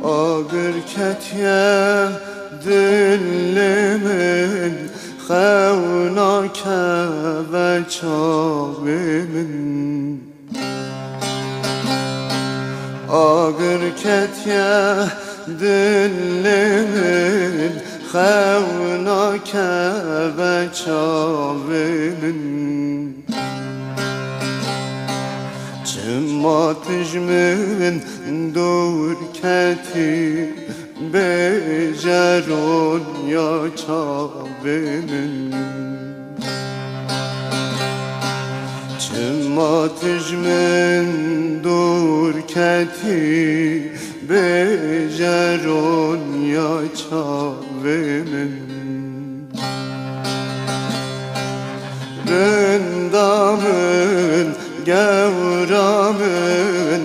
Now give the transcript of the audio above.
Ağır ketye dilimin xevnake ve çavimin. Ağır ketye dilimin xevnake ve çavimin. Cımatijmin durketi bejeron ya çavimin. Cımatijmin durketi bejeron ya çavimin. Rındamın gevramın